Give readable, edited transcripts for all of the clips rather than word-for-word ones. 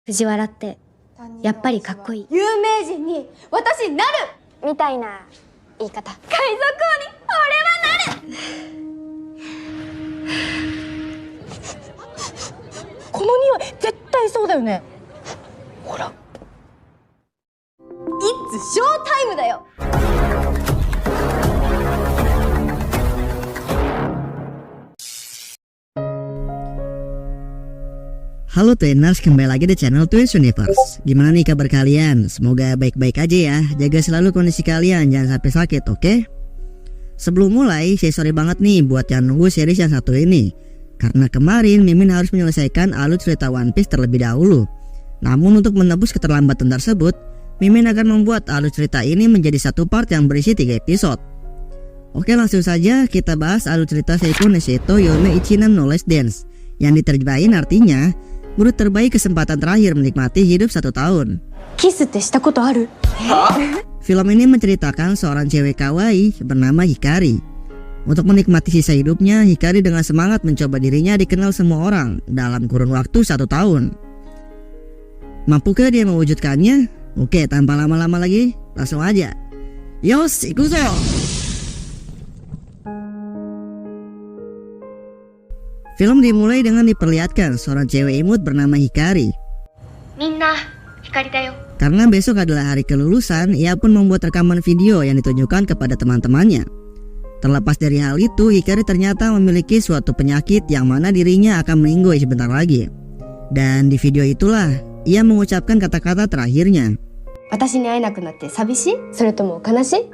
藤原ってやっぱりかっこいい。有名人に私なるみたいな言い方。海賊王に俺はなるこの匂い絶対そうだよね。ほら、It's show timeだよ。Halo Twiners, kembali lagi di channel Twins Universe. Gimana nih kabar kalian? Semoga baik-baik aja ya. Jaga selalu kondisi kalian, jangan sampai sakit, oke? Sebelum mulai, saya sorry banget nih buat yang nunggu series yang satu ini. Karena kemarin Mimin harus menyelesaikan alur cerita One Piece terlebih dahulu. Namun untuk menebus keterlambatan tersebut, Mimin akan membuat alur cerita ini menjadi satu part yang berisi 3 episode. Oke, langsung saja kita bahas alur cerita Seiko Neseto Yome Ichinan no Last Dance, yang diterjemahin artinya murid terbaik kesempatan terakhir menikmati hidup 1 tahun. Kissってしたことある? Film ini menceritakan seorang cewek kawaii bernama Hikari. Untuk menikmati sisa hidupnya, Hikari dengan semangat mencoba dirinya dikenal semua orang dalam kurun waktu 1 tahun. Mampukah dia mewujudkannya? Oke, tanpa lama-lama lagi, langsung aja. Yos, ikuzo! Film dimulai dengan diperlihatkan seorang cewek imut bernama Hikari. Minna, Hikari da yo. Karena besok adalah hari kelulusan, ia pun membuat rekaman video yang ditunjukkan kepada teman-temannya. Terlepas dari hal itu, Hikari ternyata memiliki suatu penyakit yang mana dirinya akan meninggoy sebentar lagi. Dan di video itulah, ia mengucapkan kata-kata terakhirnya. 私に会えなくなって寂しい？それとも悲しい？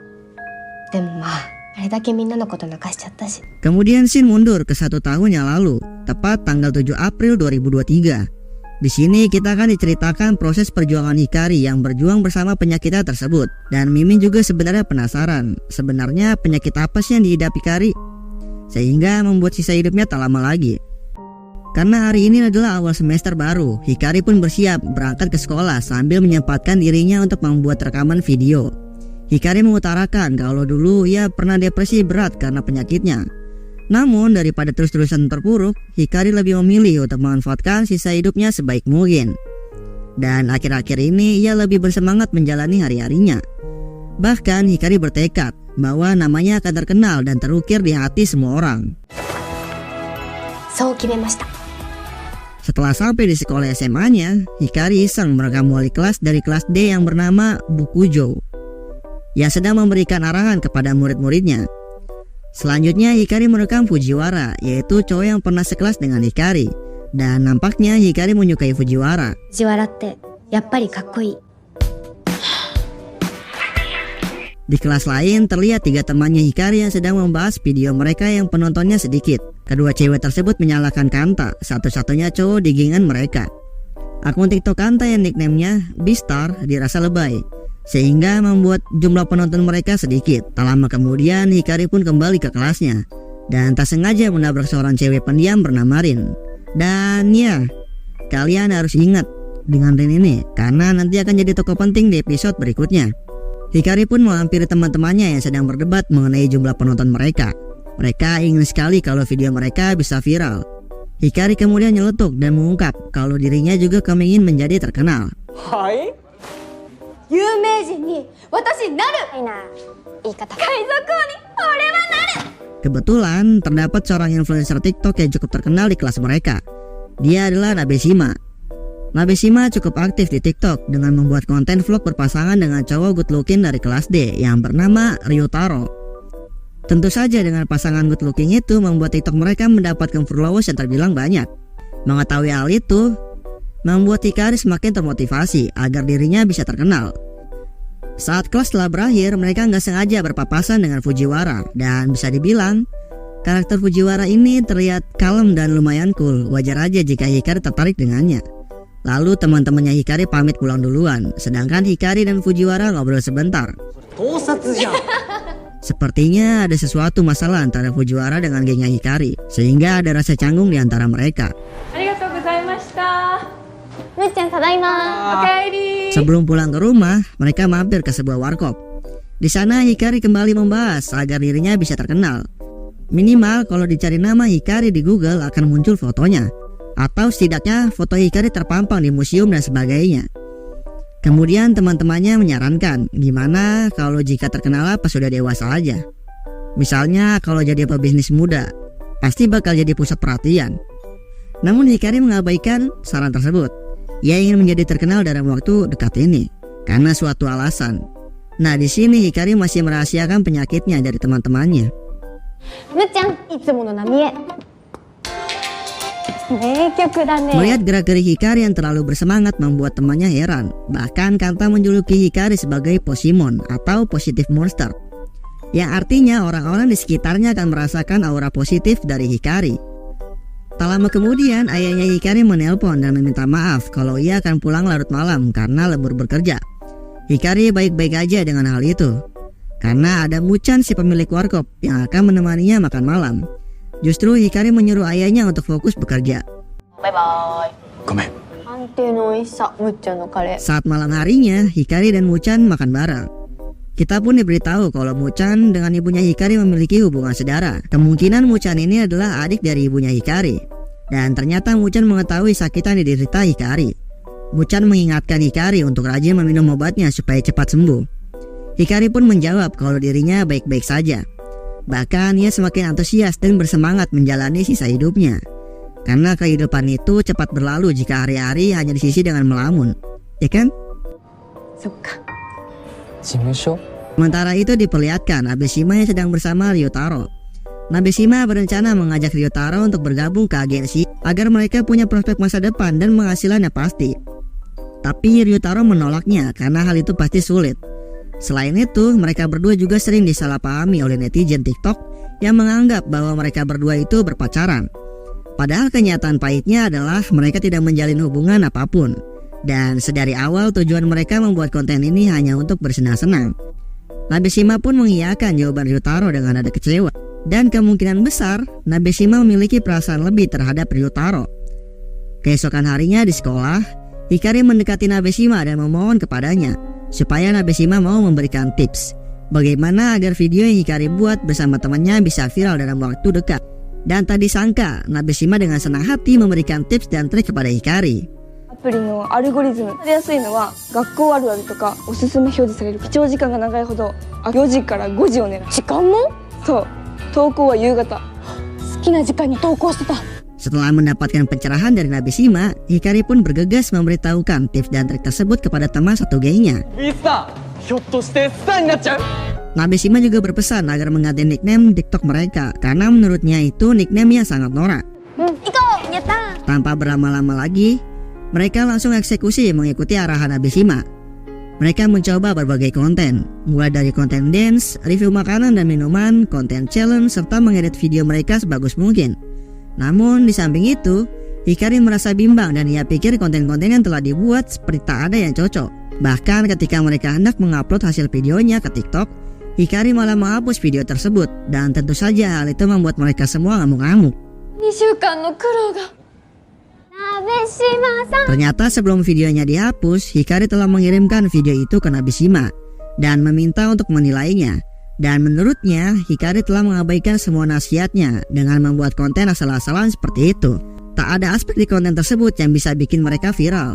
でもまあ、あれだけみんなのこと泣かしちゃったし。 Kemudian Shin mundur ke 1 tahun yang lalu, tepat tanggal 7 April 2023. Di sini kita akan diceritakan proses perjuangan Hikari yang berjuang bersama penyakitnya tersebut. Dan Mimin juga sebenarnya penasaran, sebenarnya penyakit apa sih yang diidap Hikari? Sehingga membuat sisa hidupnya tak lama lagi. Karena hari ini adalah awal semester baru, Hikari pun bersiap berangkat ke sekolah sambil menyempatkan dirinya untuk membuat rekaman video. Hikari mengutarakan kalau dulu ia pernah depresi berat karena penyakitnya. Namun daripada terus-terusan terpuruk, Hikari lebih memilih untuk memanfaatkan sisa hidupnya sebaik mungkin. Dan akhir-akhir ini ia lebih bersemangat menjalani hari-harinya. Bahkan Hikari bertekad bahwa namanya akan terkenal dan terukir di hati semua orang. So kimemashita. Setelah sampai di sekolah SMA-nya, Hikari iseng merekam wali kelas dari kelas D yang bernama Bukujo, yang sedang memberikan arahan kepada murid-muridnya. Selanjutnya Hikari merekam Fujiwara, yaitu cowok yang pernah sekelas dengan Hikari. Dan nampaknya Hikari menyukai Fujiwara. 藤原ってやっぱりかっこいい。 Di kelas lain terlihat 3 temannya Hikari yang sedang membahas video mereka yang penontonnya sedikit. Kedua cewek tersebut menyalahkan Kanta, satu-satunya cowok di gengan mereka. Akun TikTok Kanta yang nicknamenya Beastar dirasa lebay, sehingga membuat jumlah penonton mereka sedikit. Tak lama kemudian Hikari pun kembali ke kelasnya dan tak sengaja menabrak seorang cewek pendiam bernama Rin. Dan ya, kalian harus ingat dengan Rin ini karena nanti akan jadi tokoh penting di episode berikutnya. Hikari pun menghampiri teman-temannya yang sedang berdebat mengenai jumlah penonton mereka. Mereka ingin sekali kalau video mereka bisa viral. Hikari kemudian nyeletuk dan mengungkap kalau dirinya juga kepingin menjadi terkenal. Hai? 有名人に私なるみたいな言い方。海賊王に俺はなる Kebetulan terdapat seorang influencer TikTok yang cukup terkenal di kelas mereka. Dia adalah Nabeshima. Nabeshima cukup aktif di TikTok dengan membuat konten vlog berpasangan dengan cowok good looking dari kelas D yang bernama Ryotaro. Tentu saja dengan pasangan good looking itu membuat TikTok mereka mendapatkan followers yang terbilang banyak. Mengetahui hal itu membuat Hikari semakin termotivasi agar dirinya bisa terkenal. Saat kelas telah berakhir, mereka nggak sengaja berpapasan dengan Fujiwara. Dan bisa dibilang karakter Fujiwara ini terlihat kalem dan lumayan cool. Wajar aja jika Hikari tertarik dengannya. Lalu teman-temannya Hikari pamit pulang duluan, sedangkan Hikari dan Fujiwara ngobrol sebentar. Sepertinya ada sesuatu masalah antara Fujiwara dengan gengnya Hikari, sehingga ada rasa canggung di antara mereka. Sebelum pulang ke rumah, mereka mampir ke sebuah warkop. Di sana Hikari kembali membahas agar dirinya bisa terkenal. Minimal kalau dicari nama Hikari di Google akan muncul fotonya. atau setidaknya foto Hikari terpampang di museum dan sebagainya. Kemudian teman-temannya menyarankan gimana kalau jika terkenal pas sudah dewasa aja. Misalnya kalau jadi pebisnis muda, pasti bakal jadi pusat perhatian. Namun Hikari mengabaikan saran tersebut. Ia ingin menjadi terkenal dalam waktu dekat ini karena suatu alasan. Nah, di sini Hikari masih merahasiakan penyakitnya dari teman-temannya. Mu-chan, itsumo no namie. Melihat gerak-gerik Hikari yang terlalu bersemangat membuat temannya heran. Bahkan Kanta menjuluki Hikari sebagai Posimon atau positive monster, yang artinya orang-orang di sekitarnya akan merasakan aura positif dari Hikari. Tak lama kemudian ayahnya Hikari menelpon dan meminta maaf kalau ia akan pulang larut malam karena lembur bekerja. Hikari baik-baik aja dengan hal itu, karena ada Mu-chan si pemilik warkop yang akan menemaninya makan malam. Justru Hikari menyuruh ayahnya untuk fokus bekerja. Bye-bye. Gomen. Saat malam harinya, Hikari dan Mu-chan makan bareng. Kita pun diberitahu kalau Mu-chan dengan ibunya Hikari memiliki hubungan saudara. Kemungkinan Mu-chan ini adalah adik dari ibunya Hikari. Dan ternyata Mu-chan mengetahui sakit yang diderita Hikari. Mu-chan mengingatkan Hikari untuk rajin meminum obatnya supaya cepat sembuh. Hikari pun menjawab kalau dirinya baik-baik saja. Bahkan ia semakin antusias dan bersemangat menjalani sisa hidupnya. Karena kehidupan itu cepat berlalu jika hari-hari hanya disisi dengan melamun. Ya kan? Suka. Sementara itu diperlihatkan Abeshima yang sedang bersama Ryotaro. Nabeshima berencana mengajak Ryotaro untuk bergabung ke agensi agar mereka punya prospek masa depan dan penghasilannya pasti. Tapi Ryotaro menolaknya karena hal itu pasti sulit. Selain itu, mereka berdua juga sering disalahpahami oleh netizen TikTok yang menganggap bahwa mereka berdua itu berpacaran. Padahal kenyataan pahitnya adalah mereka tidak menjalin hubungan apapun. Dan sedari awal tujuan mereka membuat konten ini hanya untuk bersenang-senang. Nabeshima pun mengiyakan jawaban Ryotaro dengan nada kecewa. Dan kemungkinan besar Nabeshima memiliki perasaan lebih terhadap Ryotaro. Keesokan harinya di sekolah, Hikari mendekati Nabeshima dan memohon kepadanya supaya Nabeshima mau memberikan tips bagaimana agar video yang Hikari buat bersama temannya bisa viral dalam waktu dekat. Dan tak disangka Nabeshima dengan senang hati memberikan tips dan trik kepada Hikari. アプリのアルゴリズムでやすいのは学校あるあるとかおすすめ表示される視聴時間が長いほど4時から5時を狙う。時間も？そう投稿は夕方。好きな時間に投稿してた。 Setelah mendapatkan pencerahan dari Nabeshima, Hikari pun bergegas memberitahukan tips dan trik tersebut kepada teman satu gengnya. Nabeshima juga berpesan agar mengganti nickname TikTok mereka karena menurutnya itu nickname yang sangat norak. Tanpa berlama-lama lagi, mereka langsung eksekusi mengikuti arahan Nabeshima. Mereka mencoba berbagai konten, mulai dari konten dance, review makanan dan minuman, konten challenge, serta mengedit video mereka sebagus mungkin. Namun di samping itu, Hikari merasa bimbang dan ia pikir konten-konten yang telah dibuat seperti tak ada yang cocok. Bahkan ketika mereka hendak mengupload hasil videonya ke TikTok, Hikari malah menghapus video tersebut. Dan tentu saja hal itu membuat mereka semua ngamuk-ngamuk. Ternyata sebelum videonya dihapus, Hikari telah mengirimkan video itu ke Nabeshima dan meminta untuk menilainya. Dan menurutnya, Hikari telah mengabaikan semua nasihatnya dengan membuat konten asal-asalan seperti itu. Tak ada aspek di konten tersebut yang bisa bikin mereka viral.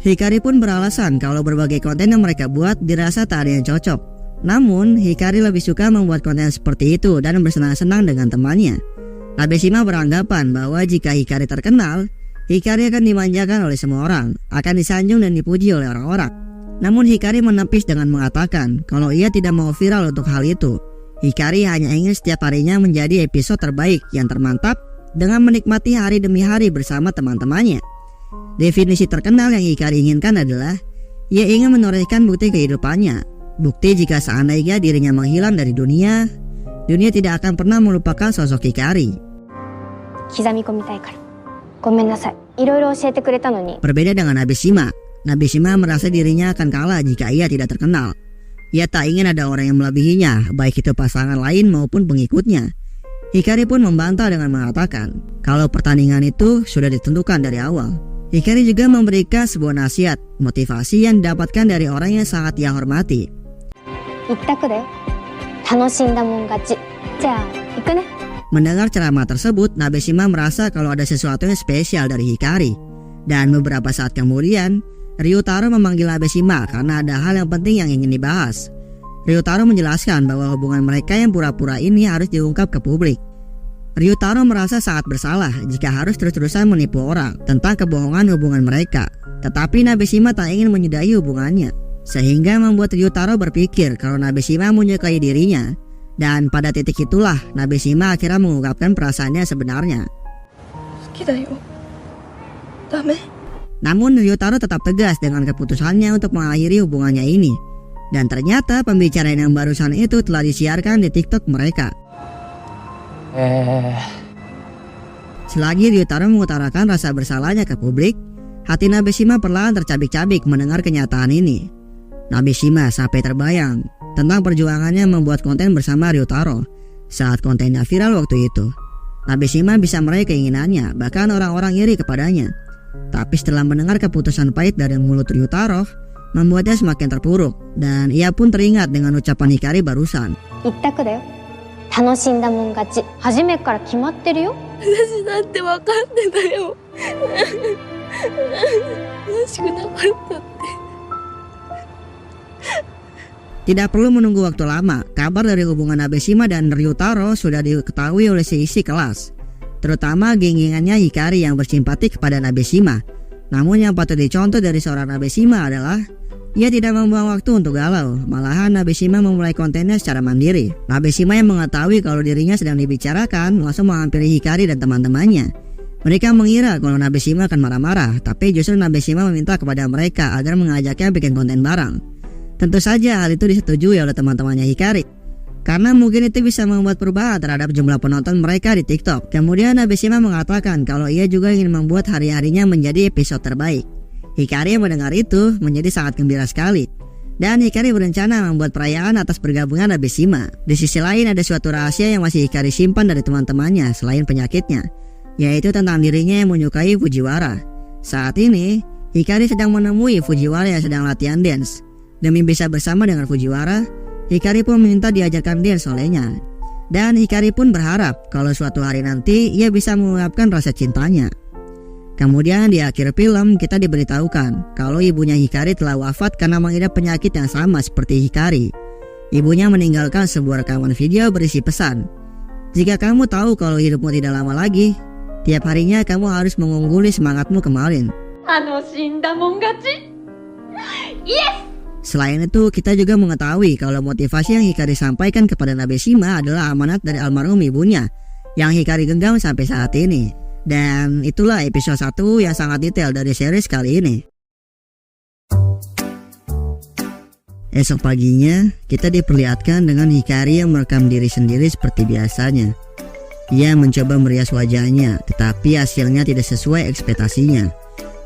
Hikari pun beralasan kalau berbagai konten yang mereka buat dirasa tak ada yang cocok. Namun, Hikari lebih suka membuat konten seperti itu dan bersenang-senang dengan temannya. Nabeshima beranggapan bahwa jika Hikari terkenal, Hikari akan dimanjakan oleh semua orang, akan disanjung dan dipuji oleh orang-orang. Namun Hikari menepis dengan mengatakan kalau ia tidak mau viral untuk hal itu. Hikari hanya ingin setiap harinya menjadi episode terbaik yang termantap dengan menikmati hari demi hari bersama teman-temannya. Definisi terkenal yang Hikari inginkan adalah ia ingin menorehkan bukti kehidupannya. Bukti jika seandainya dirinya menghilang dari dunia, dunia tidak akan pernah melupakan sosok Hikari. Berbeda dengan Nabeshima. Nabeshima merasa dirinya akan kalah jika ia tidak terkenal. Ia tak ingin ada orang yang melebihinya, baik itu pasangan lain maupun pengikutnya. Hikari pun membantah dengan mengatakan kalau pertandingan itu sudah ditentukan dari awal. Hikari juga memberikan sebuah nasihat, motivasi yang didapatkan dari orang yang sangat ia hormati. Mendengar ceramah tersebut, Nabeshima merasa kalau ada sesuatu yang spesial dari Hikari. Dan beberapa saat kemudian, Ryutaro memanggil Nabeshima karena ada hal yang penting yang ingin dibahas. Ryutaro menjelaskan bahwa hubungan mereka yang pura-pura ini harus diungkap ke publik. Ryutaro merasa sangat bersalah jika harus terus-terusan menipu orang tentang kebohongan hubungan mereka. Tetapi Nabeshima tak ingin menyudahi hubungannya, sehingga membuat Ryutaro berpikir kalau Nabeshima menyukai dirinya. Dan pada titik itulah Nabeshima akhirnya mengungkapkan perasaannya sebenarnya. Namun Ryutaro tetap tegas dengan keputusannya untuk mengakhiri hubungannya ini. Dan ternyata pembicaraan yang barusan itu telah disiarkan di TikTok mereka. Selagi Ryutaro mengutarakan rasa bersalahnya ke publik, hati Nabeshima perlahan tercabik-cabik mendengar kenyataan ini. Nabeshima sampai terbayang tentang perjuangannya membuat konten bersama Ryutaro saat kontennya viral waktu itu. Nabeshima bisa meraih keinginannya, bahkan orang-orang iri kepadanya. Tapi setelah mendengar keputusan pahit dari mulut Ryutaro, membuatnya semakin terpuruk, dan ia pun teringat dengan ucapan Hikari barusan. 一択だよ。楽しんだもん勝ち。初めから決まってるよ。私だって分かってたよ。悲しくなかったって。Tidak perlu menunggu waktu lama, kabar dari hubungan Nabeshima dan Ryutaro sudah diketahui oleh seisi kelas. Terutama geng-gengannya Hikari yang bersimpati kepada Nabeshima. Namun yang patut dicontoh dari seorang Nabeshima adalah ia tidak membuang waktu untuk galau. Malahan Nabeshima memulai kontennya secara mandiri. Nabeshima yang mengetahui kalau dirinya sedang dibicarakan langsung menghampiri Hikari dan teman-temannya. Mereka mengira kalau Nabeshima akan marah-marah, tapi justru Nabeshima meminta kepada mereka agar mengajaknya bikin konten bareng. Tentu saja hal itu disetujui oleh teman-temannya Hikari, karena mungkin itu bisa membuat perubahan terhadap jumlah penonton mereka di TikTok. Kemudian Nabeshima mengatakan kalau ia juga ingin membuat hari-harinya menjadi episode terbaik. Hikari yang mendengar itu menjadi sangat gembira sekali. Dan Hikari berencana membuat perayaan atas bergabungnya Nabeshima. Di sisi lain ada suatu rahasia yang masih Hikari simpan dari teman-temannya selain penyakitnya, yaitu tentang dirinya yang menyukai Fujiwara. Saat ini, Hikari sedang menemui Fujiwara yang sedang latihan dance. Demi bisa bersama dengan Fujiwara, Hikari pun meminta diajarkan dance olehnya. Dan Hikari pun berharap kalau suatu hari nanti ia bisa mengungkapkan rasa cintanya. Kemudian di akhir film kita diberitahukan kalau ibunya Hikari telah wafat karena mengidap penyakit yang sama seperti Hikari. Ibunya meninggalkan sebuah rekaman video berisi pesan. Jika kamu tahu kalau hidupmu tidak lama lagi, tiap harinya kamu harus mengungguli semangatmu kemarin. Selain itu, kita juga mengetahui kalau motivasi yang Hikari sampaikan kepada Nabeshima adalah amanat dari almarhum ibunya yang Hikari genggam sampai saat ini. Dan itulah episode 1 yang sangat detail dari series kali ini. Esok paginya, kita diperlihatkan dengan Hikari yang merekam diri sendiri seperti biasanya. Ia mencoba merias wajahnya, tetapi hasilnya tidak sesuai ekspektasinya.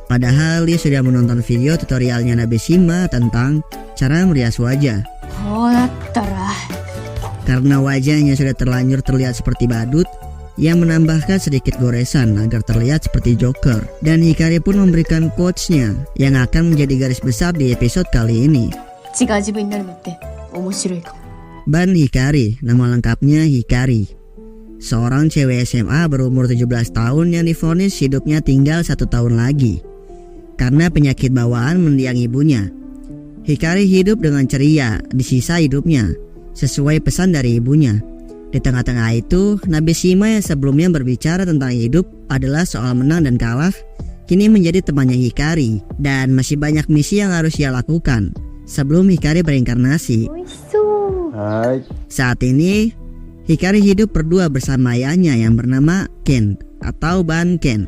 Padahal dia sudah menonton video tutorialnya Nabeshima tentang cara merias wajah. Karena wajahnya sudah terlanjur terlihat seperti badut, ia menambahkan sedikit goresan agar terlihat seperti Joker. Dan Hikari pun memberikan quotes-nya yang akan menjadi garis besar di episode kali ini. Ban Hikari, nama lengkapnya Hikari. Seorang cewek SMA berumur 17 tahun yang divonis hidupnya tinggal 1 tahun lagi karena penyakit bawaan mendiang ibunya. Hikari hidup dengan ceria di sisa hidupnya, sesuai pesan dari ibunya. Di tengah-tengah itu, Nabeshima yang sebelumnya berbicara tentang hidup adalah soal menang dan kalah, kini menjadi temannya Hikari. Dan masih banyak misi yang harus ia lakukan sebelum Hikari berinkarnasi. Saat ini, Hikari hidup berdua bersama ayahnya yang bernama Ken atau Ban Ken.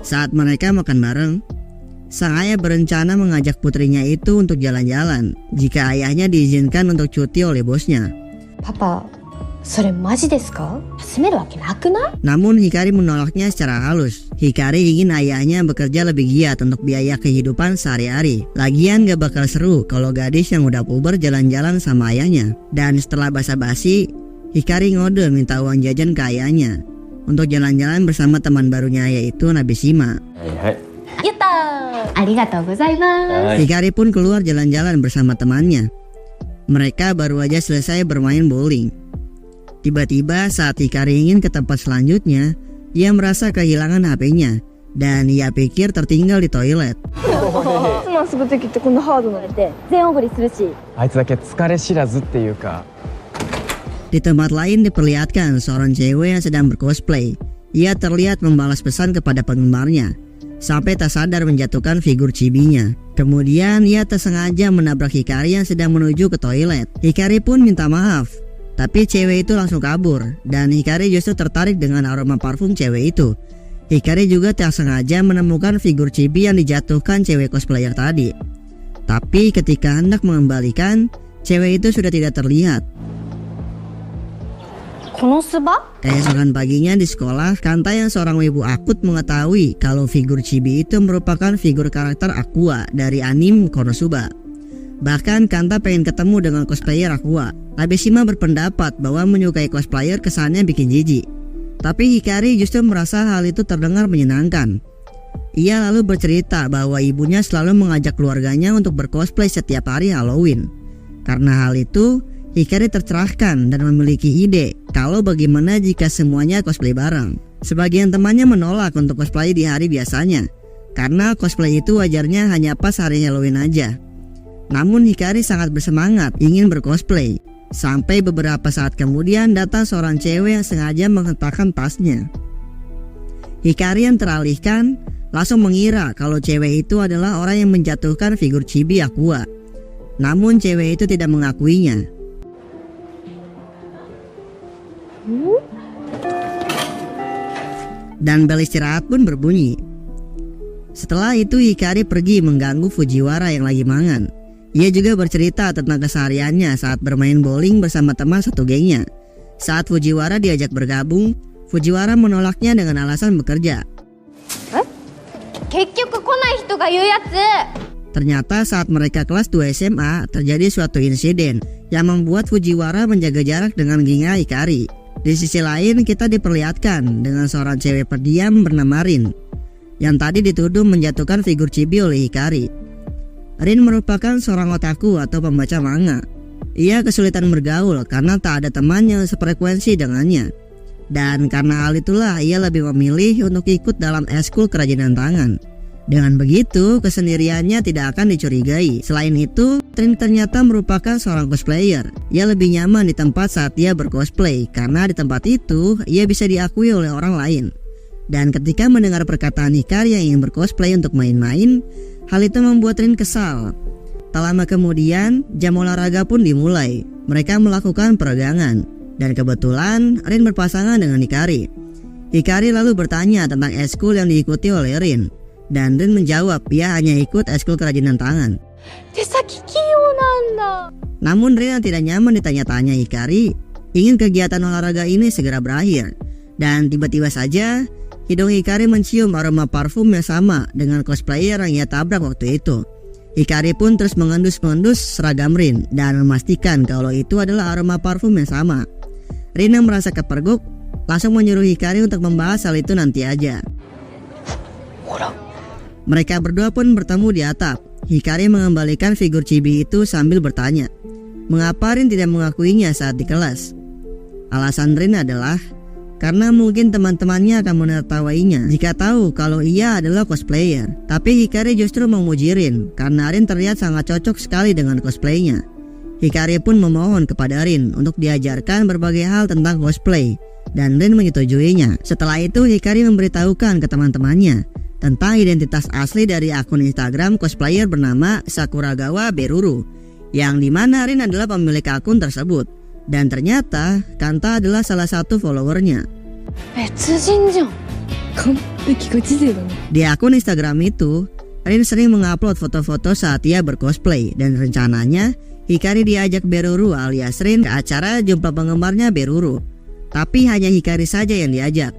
Saat mereka makan bareng, sang ayah berencana mengajak putrinya itu untuk jalan-jalan jika ayahnya diizinkan untuk cuti oleh bosnya. Papa, それマジですか? 休めるわけなくない? Namun Hikari menolaknya secara halus. Hikari ingin ayahnya bekerja lebih giat untuk biaya kehidupan sehari-hari. Lagian gak bakal seru kalau gadis yang udah puber jalan-jalan sama ayahnya. Dan setelah basa-basi, Hikari ngode minta uang jajan ke ayahnya untuk jalan-jalan bersama teman barunya yaitu Nabeshima. Hikari pun keluar jalan-jalan bersama temannya. Mereka baru aja selesai bermain bowling. Tiba-tiba saat Hikari ingin ke tempat selanjutnya, ia merasa kehilangan HP-nya dan ia pikir tertinggal di toilet. 妻遊ぶ時ってこんなハードなの？全おごりするし。あいつだけ疲れ知らずっていうか。 Di tempat lain diperlihatkan seorang cewek yang sedang bercosplay. Ia terlihat membalas pesan kepada penggemarnya, sampai tak sadar menjatuhkan figur chibinya. Kemudian ia tersengaja menabrak Hikari yang sedang menuju ke toilet. Hikari pun minta maaf, tapi cewek itu langsung kabur dan Hikari justru tertarik dengan aroma parfum cewek itu. Hikari juga tak sengaja menemukan figur chibi yang dijatuhkan cewek cosplayer tadi. Tapi ketika hendak mengembalikan, cewek itu sudah tidak terlihat. このスバ? Keesokan paginya di sekolah, Kanta yang seorang wibu akut mengetahui kalau figur chibi itu merupakan figur karakter Aqua dari anime Konosuba. Bahkan Kanta pengen ketemu dengan cosplayer Aqua. Abishima berpendapat bahwa menyukai cosplayer kesannya bikin jijik. Tapi Hikari justru merasa hal itu terdengar menyenangkan. Ia lalu bercerita bahwa ibunya selalu mengajak keluarganya untuk bercosplay setiap hari Halloween. Karena hal itu, Hikari tercerahkan dan memiliki ide kalau bagaimana jika semuanya cosplay bareng. Sebagian temannya menolak untuk cosplay di hari biasanya, karena cosplay itu wajarnya hanya pas hari Halloween aja. Namun Hikari sangat bersemangat ingin bercosplay. Sampai beberapa saat kemudian datang seorang cewek yang sengaja menghentakkan tasnya. Hikari yang teralihkan langsung mengira kalau cewek itu adalah orang yang menjatuhkan figur chibi Aqua. Namun cewek itu tidak mengakuinya. Dan bel istirahat pun berbunyi. Setelah itu Hikari pergi mengganggu Fujiwara yang lagi mangan. Ia juga bercerita tentang kesehariannya saat bermain bowling bersama teman satu gengnya. Saat Fujiwara diajak bergabung, Fujiwara menolaknya dengan alasan bekerja. Ternyata saat mereka kelas 2 SMA terjadi suatu insiden yang membuat Fujiwara menjaga jarak dengan gengnya Hikari. Di sisi lain kita diperlihatkan dengan seorang cewek pendiam bernama Rin yang tadi dituduh menjatuhkan figur chibi oleh Hikari. Rin merupakan seorang otaku atau pembaca manga. Ia kesulitan bergaul karena tak ada teman yang sefrekuensi dengannya. Dan karena hal itulah ia lebih memilih untuk ikut dalam eskul kerajinan tangan. Dengan begitu kesendiriannya tidak akan dicurigai. Selain itu, Rin ternyata merupakan seorang cosplayer. Ia lebih nyaman di tempat saat ia bercosplay karena di tempat itu ia bisa diakui oleh orang lain. Dan ketika mendengar perkataan Hikari yang ingin bercosplay untuk main-main, hal itu membuat Rin kesal. Tak lama kemudian, jam olahraga pun dimulai. Mereka melakukan peregangan. Dan kebetulan Rin berpasangan dengan Hikari. Hikari lalu bertanya tentang eskul yang diikuti oleh Rin. Dan Rin menjawab ia hanya ikut eskul kerajinan tangan. Namun Rin yang tidak nyaman ditanya-tanya Hikari ingin kegiatan olahraga ini segera berakhir. Dan tiba-tiba saja hidung Hikari mencium aroma parfum yang sama dengan cosplayer yang ia tabrak waktu itu. Hikari pun terus mengendus-mengendus seragam Rin dan memastikan kalau itu adalah aroma parfum yang sama. Rin yang merasa kepergok langsung menyuruh Hikari untuk membahas hal itu nanti aja. Mereka berdua pun bertemu di atap. Hikari mengembalikan figur chibi itu sambil bertanya, mengapa Rin tidak mengakuinya saat di kelas? Alasan Rin adalah karena mungkin teman-temannya akan menertawainya jika tahu kalau ia adalah cosplayer. Tapi Hikari justru memuji Rin karena Rin terlihat sangat cocok sekali dengan cosplaynya. Hikari pun memohon kepada Rin untuk diajarkan berbagai hal tentang cosplay dan Rin menyetujuinya. Setelah itu Hikari memberitahukan ke teman-temannya tentang identitas asli dari akun Instagram cosplayer bernama Sakuragawa Beruru, yang dimana Rin adalah pemilik akun tersebut. Dan ternyata Kanta adalah salah satu followernya. Di akun Instagram itu, Rin sering mengupload foto-foto saat ia bercosplay. Dan rencananya Hikari diajak Beruru alias Rin ke acara jumpa penggemarnya Beruru. Tapi hanya Hikari saja yang diajak.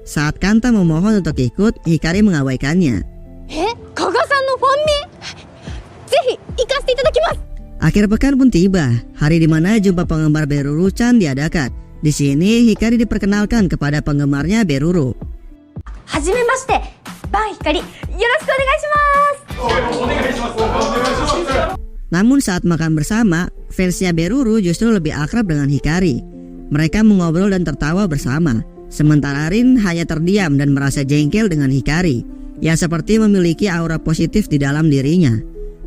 Saat Kanta memohon untuk ikut, Hikari mengabaikannya. Akhir pekan pun tiba, hari di mana jumpa penggemar Beruru-chan diadakan. Di sini Hikari diperkenalkan kepada penggemarnya Beruru. Hajimemashite, Ban Hikari. Yoroshiku onegaishimasu. Namun saat makan bersama, fansnya Beruru justru lebih akrab dengan Hikari. Mereka mengobrol dan tertawa bersama. Sementara Rin hanya terdiam dan merasa jengkel dengan Hikari yang seperti memiliki aura positif di dalam dirinya.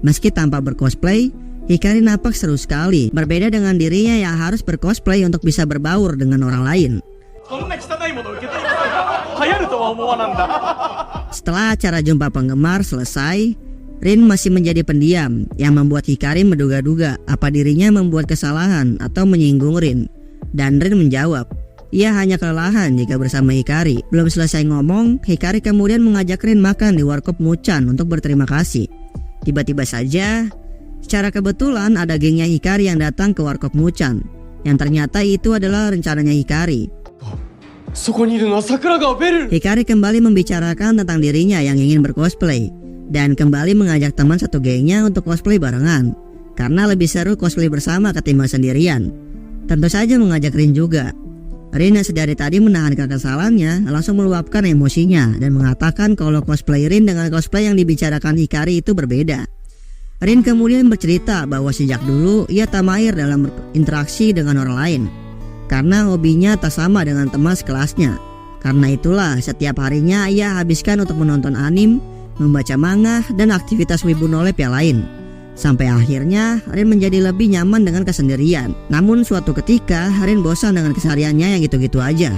Meski tanpa bercosplay, Hikari nampak seru sekali, berbeda dengan dirinya yang harus bercosplay untuk bisa berbaur dengan orang lain. Setelah acara jumpa penggemar selesai, Rin masih menjadi pendiam yang membuat Hikari menduga-duga apa dirinya membuat kesalahan atau menyinggung Rin. Dan Rin menjawab, ia hanya kelelahan jika bersama Hikari. Belum selesai ngomong, Hikari kemudian mengajak Rin makan di warkop Muchan untuk berterima kasih. Tiba-tiba saja, secara kebetulan ada gengnya Hikari yang datang ke warkop Muchan, yang ternyata itu adalah rencananya Hikari. Hikari kembali membicarakan tentang dirinya yang ingin bercosplay dan kembali mengajak teman satu gengnya untuk cosplay barengan karena lebih seru cosplay bersama ketimbang sendirian. Tentu saja mengajak Rin juga. Rin yang sedari tadi menahan kekesalannya langsung meluapkan emosinya dan mengatakan kalau cosplay Rin dengan cosplay yang dibicarakan Hikari itu berbeda. Rin kemudian bercerita bahwa sejak dulu ia tak mahir dalam berinteraksi dengan orang lain karena hobinya tak sama dengan teman sekelasnya. Karena itulah setiap harinya ia habiskan untuk menonton anime, membaca manga, dan aktivitas wibu nolep yang lain. Sampai akhirnya Rin menjadi lebih nyaman dengan kesendirian. Namun suatu ketika Rin bosan dengan kesehariannya yang gitu-gitu aja.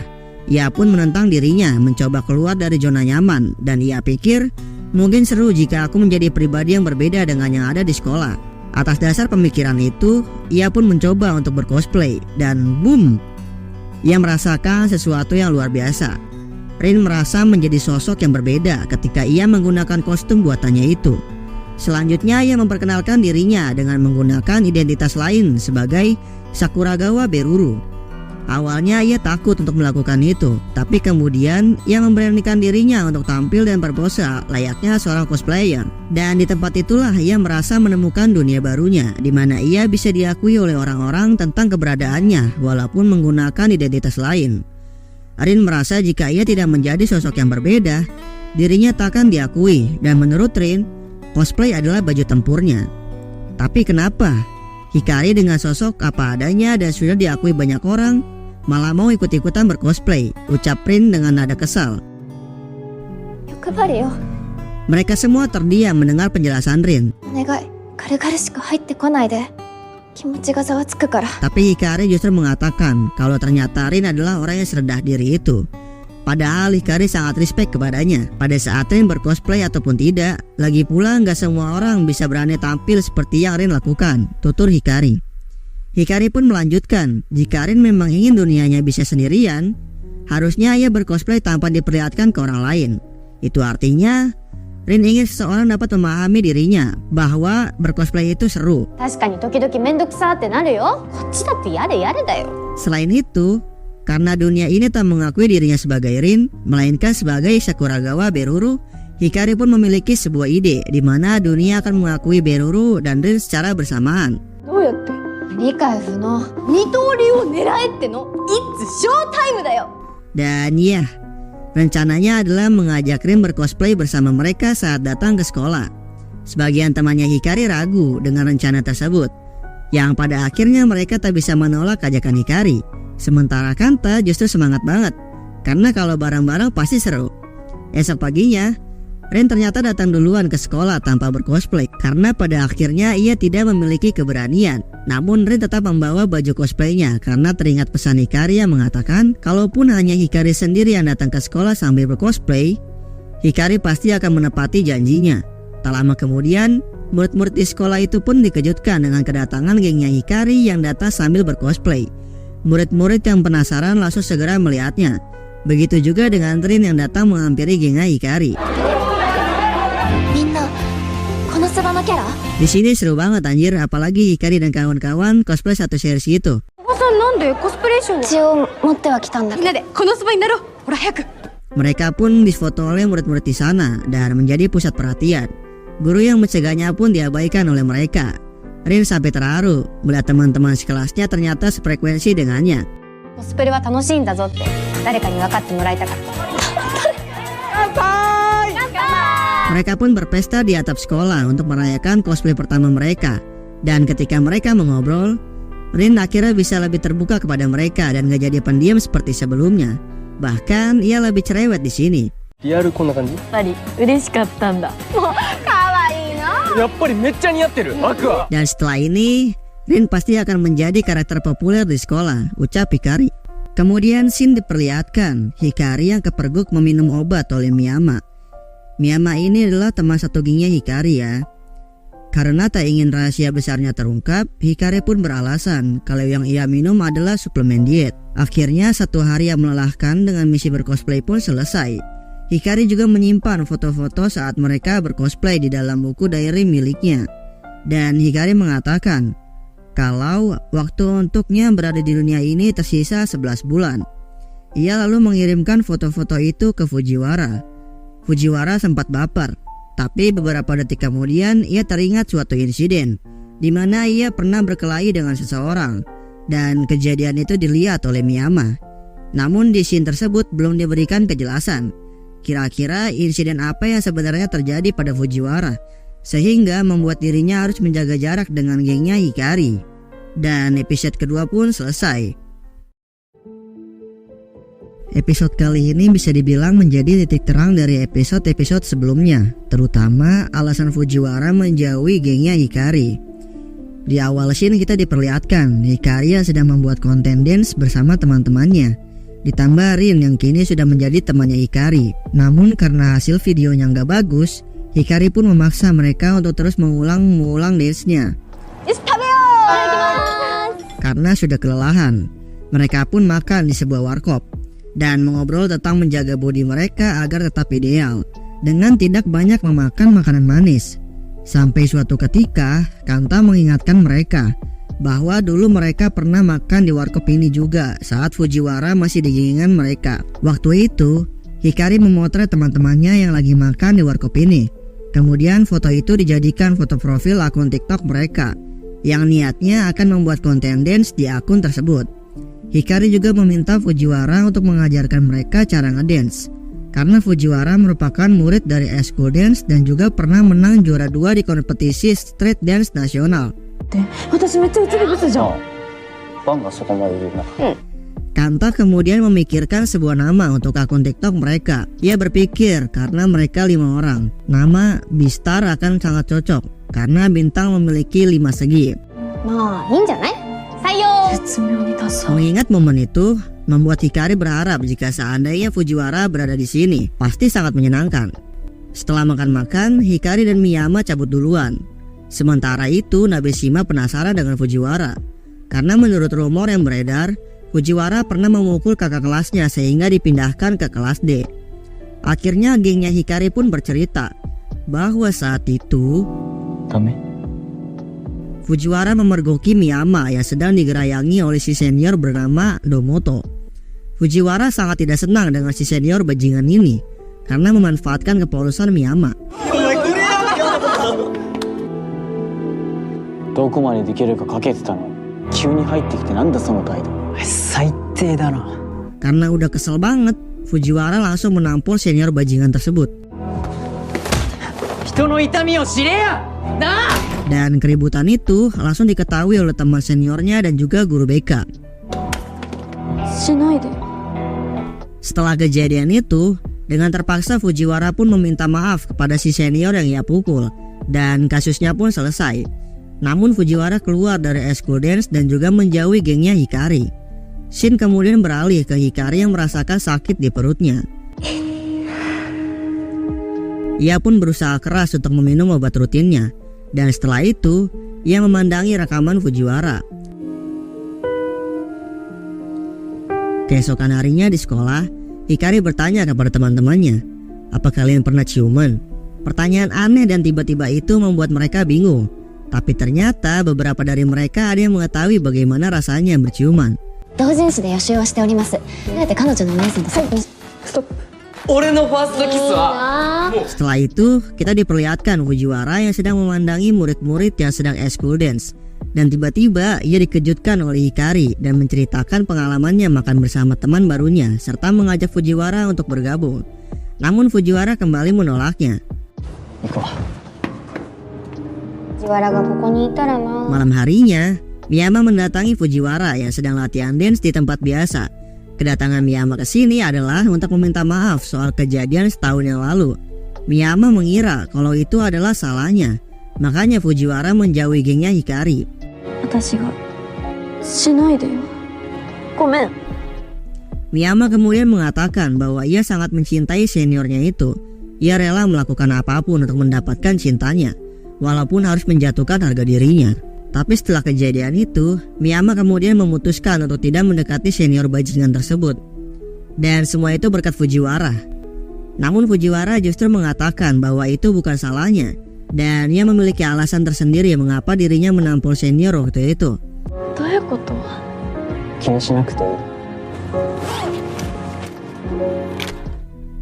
Ia pun menentang dirinya mencoba keluar dari zona nyaman dan ia pikir mungkin seru jika aku menjadi pribadi yang berbeda dengan yang ada di sekolah. Atas dasar pemikiran itu, ia pun mencoba untuk bercosplay dan boom, ia merasakan sesuatu yang luar biasa. Rin merasa menjadi sosok yang berbeda ketika ia menggunakan kostum buatannya itu. Selanjutnya ia memperkenalkan dirinya dengan menggunakan identitas lain sebagai Sakuragawa Beruru. Awalnya ia takut untuk melakukan itu, tapi kemudian ia memberanikan dirinya untuk tampil dan berpose layaknya seorang cosplayer. Dan di tempat itulah ia merasa menemukan dunia barunya, di mana ia bisa diakui oleh orang-orang tentang keberadaannya walaupun menggunakan identitas lain. Rin merasa jika ia tidak menjadi sosok yang berbeda, dirinya takkan diakui, dan menurut Rin, cosplay adalah baju tempurnya. Tapi kenapa Hikari dengan sosok apa adanya dan sudah diakui banyak orang malah mau ikut-ikutan bercosplay? Ucap Rin dengan nada kesal. Mereka semua terdiam mendengar penjelasan Rin. Tapi Hikari justru mengatakan kalau ternyata Rin adalah orang yang serendah diri itu. Padahal Hikari sangat respect kepadanya pada saat Rin bercosplay ataupun tidak. Lagi pula nggak semua orang bisa berani tampil seperti yang Rin lakukan, tutur Hikari. Hikari pun melanjutkan, jika Rin memang ingin dunianya bisa sendirian, harusnya ia bercosplay tanpa diperlihatkan ke orang lain. Itu artinya Rin ingin seseorang dapat memahami dirinya bahwa bercosplay itu seru. Selain itu, karena dunia ini tak mengakui dirinya sebagai Rin, melainkan sebagai Sakuragawa Beruru, Hikari pun memiliki sebuah ide di mana dunia akan mengakui Beruru dan Rin secara bersamaan. Dan ya, rencananya adalah mengajak Rin bercosplay bersama mereka saat datang ke sekolah. Sebagian temannya Hikari ragu dengan rencana tersebut, yang pada akhirnya mereka tak bisa menolak ajakan Hikari. Sementara Kanta justru semangat banget, karena kalau bareng-bareng pasti seru. Esok paginya, Rin ternyata datang duluan ke sekolah tanpa bercosplay, karena pada akhirnya ia tidak memiliki keberanian. Namun Rin tetap membawa baju cosplaynya karena teringat pesan Hikari yang mengatakan kalaupun hanya Hikari sendiri yang datang ke sekolah sambil bercosplay, Hikari pasti akan menepati janjinya. Tak lama kemudian, murid-murid di sekolah itu pun dikejutkan dengan kedatangan gengnya Hikari yang datang sambil bercosplay. Murid-murid yang penasaran langsung segera melihatnya. Begitu juga dengan Rin yang datang menghampiri gengnya Hikari. Di sini seru banget anjir, apalagi Hikari dan kawan-kawan cosplay satu series itu. Mereka pun difoto oleh murid-murid di sana dan menjadi pusat perhatian. Guru yang mencegahnya pun diabaikan oleh mereka. Rin sampai terharu melihat teman-teman sekelasnya ternyata sefrekuensi dengannya. Mereka pun berpesta di atap sekolah untuk merayakan cosplay pertama mereka. Dan ketika mereka mengobrol, Rin akhirnya bisa lebih terbuka kepada mereka dan gak jadi pendiam seperti sebelumnya. Bahkan ia lebih cerewet di sini. リアルこんな感じ？やっぱり嬉しかったんだ。やっぱりめっちゃ似合ってる。アクア。 Dan setelah ini, Rin pasti akan menjadi karakter populer di sekolah, ucap Hikari. Kemudian scene diperlihatkan Hikari yang kepergok meminum obat oleh Miyama. Miyama ini adalah teman satu gengnya Hikari ya. Karena tak ingin rahasia besarnya terungkap, Hikari pun beralasan kalau yang ia minum adalah suplemen diet. Akhirnya satu hari yang melelahkan dengan misi bercosplay pun selesai. Hikari juga menyimpan foto-foto saat mereka bercosplay di dalam buku diary miliknya. Dan Hikari mengatakan kalau waktu untuknya berada di dunia ini tersisa 11 bulan. Ia lalu mengirimkan foto-foto itu ke Fujiwara. Fujiwara sempat baper, tapi beberapa detik kemudian ia teringat suatu insiden di mana ia pernah berkelahi dengan seseorang dan kejadian itu dilihat oleh Miyama. Namun di scene tersebut belum diberikan kejelasan. Kira-kira insiden apa yang sebenarnya terjadi pada Fujiwara sehingga membuat dirinya harus menjaga jarak dengan gengnya Hikari. Dan episode kedua pun selesai. Episode kali ini bisa dibilang menjadi titik terang dari episode-episode sebelumnya, terutama alasan Fujiwara menjauhi gengnya Hikari. Di awal scene kita diperlihatkan Hikari yang sedang membuat konten dance bersama teman-temannya. Ditambah Rin yang kini sudah menjadi temannya Hikari. Namun karena hasil videonya nggak bagus, Hikari pun memaksa mereka untuk terus mengulang dance-nya. Karena sudah kelelahan, mereka pun makan di sebuah warkop dan mengobrol tentang menjaga bodi mereka agar tetap ideal dengan tidak banyak memakan makanan manis. Sampai suatu ketika, Kanta mengingatkan mereka bahwa dulu mereka pernah makan di warkop ini juga saat Fujiwara masih di genggan mereka. Waktu itu, Hikari memotret teman-temannya yang lagi makan di warkop ini. Kemudian foto itu dijadikan foto profil akun TikTok mereka yang niatnya akan membuat konten dance di akun tersebut. Hikari juga meminta Fujiwara untuk mengajarkan mereka cara ngedance karena Fujiwara merupakan murid dari School Dance dan juga pernah menang juara 2 di kompetisi street dance nasional. Kanta kemudian memikirkan sebuah nama untuk akun TikTok mereka. Ia berpikir karena mereka 5 orang, nama Bistar akan sangat cocok karena bintang memiliki 5 segi. Mengingat momen itu, membuat Hikari berharap jika seandainya Fujiwara berada di sini, pasti sangat menyenangkan. Setelah makan-makan, Hikari dan Miyama cabut duluan. Sementara itu, Nabeshima penasaran dengan Fujiwara karena menurut rumor yang beredar, Fujiwara pernah memukul kakak kelasnya sehingga dipindahkan ke kelas D. Akhirnya gengnya Hikari pun bercerita bahwa saat itu Fujiwara memergoki Miyama yang sedang digerayangi oleh si senior bernama Domoto. Fujiwara sangat tidak senang dengan si senior bajingan ini karena memanfaatkan kepolosan Miyama. どこまでできるかかけてたの急に入ってきてなんだその態度最低だな Karena udah kesel banget, Fujiwara langsung menampol senior bajingan tersebut. 人の痛みを知れやなあ Dan keributan itu langsung diketahui oleh teman seniornya dan juga guru BK. Setelah kejadian itu, dengan terpaksa Fujiwara pun meminta maaf kepada si senior yang ia pukul dan kasusnya pun selesai. Namun Fujiwara keluar dari School Dance dan juga menjauhi gengnya Hikari. Shin kemudian beralih ke Hikari yang merasakan sakit di perutnya. Ia pun berusaha keras untuk meminum obat rutinnya. Dan setelah itu, ia memandangi rekaman Fujiwara. Keesokan harinya di sekolah, Hikari bertanya kepada teman-temannya, "Apa kalian pernah ciuman?" Pertanyaan aneh dan tiba-tiba itu membuat mereka bingung. Tapi ternyata beberapa dari mereka ada yang mengetahui bagaimana rasanya berciuman. Setelah itu, kita diperlihatkan Fujiwara yang sedang memandangi murid-murid yang sedang School Dance. Dan tiba-tiba ia dikejutkan oleh Hikari dan menceritakan pengalamannya makan bersama teman barunya serta mengajak Fujiwara untuk bergabung. Namun Fujiwara kembali menolaknya. Malam harinya, Miyama mendatangi Fujiwara yang sedang latihan dance di tempat biasa. Kedatangan Miyama ke sini adalah untuk meminta maaf soal kejadian setahun yang lalu. Miyama mengira kalau itu adalah salahnya. Makanya Fujiwara menjauhi gengnya Hikari. 私がしないでよ。ごめん。 Miyama kemudian mengatakan bahwa ia sangat mencintai seniornya itu. Ia rela melakukan apapun untuk mendapatkan cintanya, walaupun harus menjatuhkan harga dirinya. Tapi setelah kejadian itu, Miyama kemudian memutuskan untuk tidak mendekati senior bajingan tersebut. Dan semua itu berkat Fujiwara. Namun Fujiwara justru mengatakan bahwa itu bukan salahnya, dan ia memiliki alasan tersendiri mengapa dirinya menampol senior waktu itu. どういうこと？ 気にしなくていい。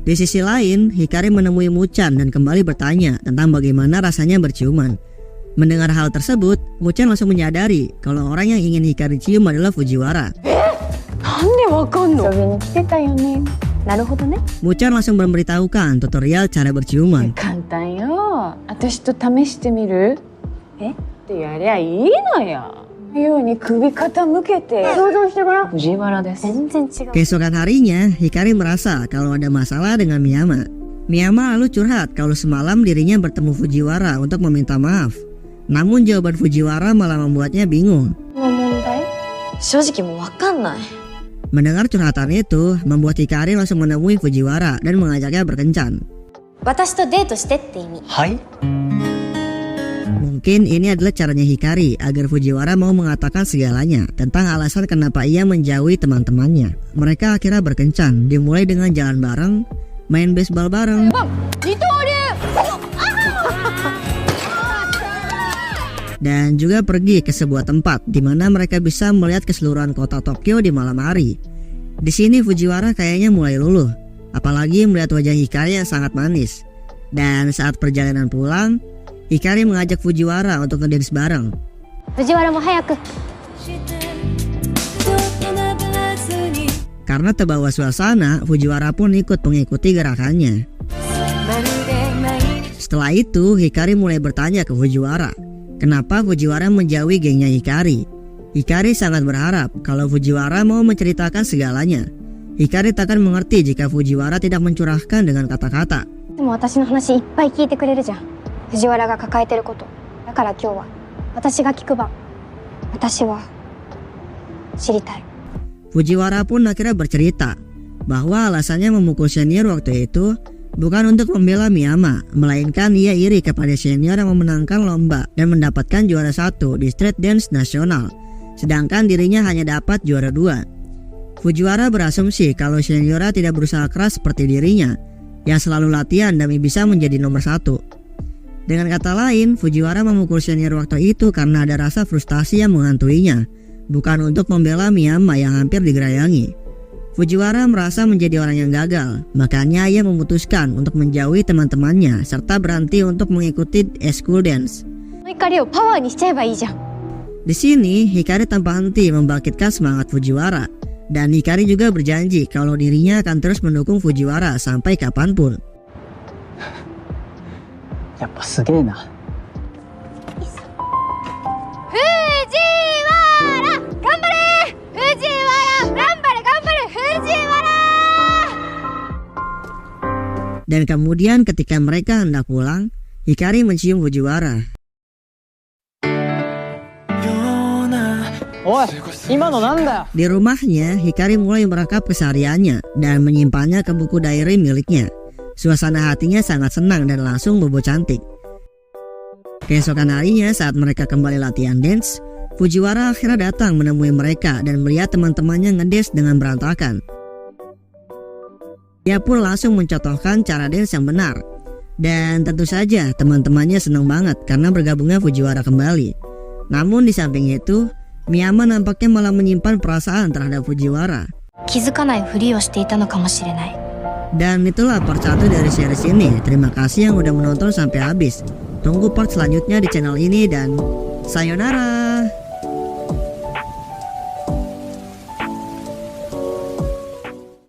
Di sisi lain, Hikari menemui Muchan dan kembali bertanya tentang bagaimana rasanya berciuman. Mendengar hal tersebut, Muchan langsung menyadari kalau orang yang ingin Hikari cium adalah Fujiwara. なんでわかんの？遊びに来てたよね。なるほどね。 Muchan langsung memberitahukan tutorial cara berciuman. 簡単よ。私と試してみる？え？ってやりゃいいのよ。ように首傾けて。想像してごらん。藤原です。全然違う。 Keesokan harinya, Hikari merasa kalau ada masalah dengan Miyama. Miyama lalu curhat kalau semalam dirinya bertemu Fujiwara untuk meminta maaf. Namun jawaban Fujiwara malah membuatnya bingung. の問題？正直もうわかんない。 Mendengar curhatan itu, membuat Hikari langsung menemui Fujiwara dan mengajaknya berkencan. 私とデートしてって意味。はい。 Mungkin ini adalah caranya Hikari agar Fujiwara mau mengatakan segalanya tentang alasan kenapa ia menjauhi teman-temannya. Mereka akhirnya berkencan, dimulai dengan jalan bareng, main baseball bareng, dan juga pergi ke sebuah tempat di mana mereka bisa melihat keseluruhan kota Tokyo di malam hari. Di sini Fujiwara kayaknya mulai luluh, apalagi melihat wajah Hikari yang sangat manis. Dan saat perjalanan pulang, Hikari mengajak Fujiwara untuk ngedance bareng. 藤原も早く。 Karena terbawa suasana, Fujiwara pun ikut mengikuti gerakannya. Setelah itu, Hikari mulai bertanya ke Fujiwara, kenapa Fujiwara menjauhi gengnya Hikari. Hikari sangat berharap kalau Fujiwara mau menceritakan segalanya. Hikari takkan mengerti jika Fujiwara tidak mencurahkan dengan kata-kata. でも私の話いっぱい聞いてくれるじゃん。藤原が抱えてること。だから今日は私が聞く番。私は知りたい。 Fujiwara pun akhirnya bercerita bahwa alasannya memukul senior waktu itu bukan untuk membela Miyama, melainkan ia iri kepada senior yang memenangkan lomba dan mendapatkan juara 1 di street dance nasional, sedangkan dirinya hanya dapat juara 2. Fujiwara berasumsi kalau seniora tidak berusaha keras seperti dirinya, yang selalu latihan demi bisa menjadi nomor 1. Dengan kata lain, Fujiwara memukul senior waktu itu karena ada rasa frustasi yang menghantuinya, bukan untuk membela Miyama yang hampir digerayangi. Fujiwara merasa menjadi orang yang gagal, makanya ia memutuskan untuk menjauhi teman-temannya serta berhenti untuk mengikuti school dance. 怒りをパワーにしちゃえばいいじゃん。 Di sini, Hikari tanpa henti membangkitkan semangat Fujiwara, dan Hikari juga berjanji kalau dirinya akan terus mendukung Fujiwara sampai kapanpun. やっぱすげえな。藤原頑張れ藤原頑張れ頑張れ藤原。 Dan kemudian ketika mereka hendak pulang, Hikari mencium Fujiwara. おい、今のなんだよ。 Di rumahnya, Hikari mulai merekap kesehariannya dan menyimpannya ke buku diary miliknya. Suasana hatinya sangat senang dan langsung bobo cantik. Keesokan harinya saat mereka kembali latihan dance, Fujiwara akhirnya datang menemui mereka dan melihat teman-temannya ngedance dengan berantakan. Dia pun langsung mencontohkan cara dance yang benar. Dan tentu saja teman-temannya senang banget karena bergabungnya Fujiwara kembali. Namun di samping itu, Miyama nampaknya malah menyimpan perasaan terhadap Fujiwara. 気づかないふりをしていたのかもしれない。 Dan itulah part 1 dari series ini. Terima kasih yang udah menonton sampai habis. Tunggu part selanjutnya di channel ini dan sayonara.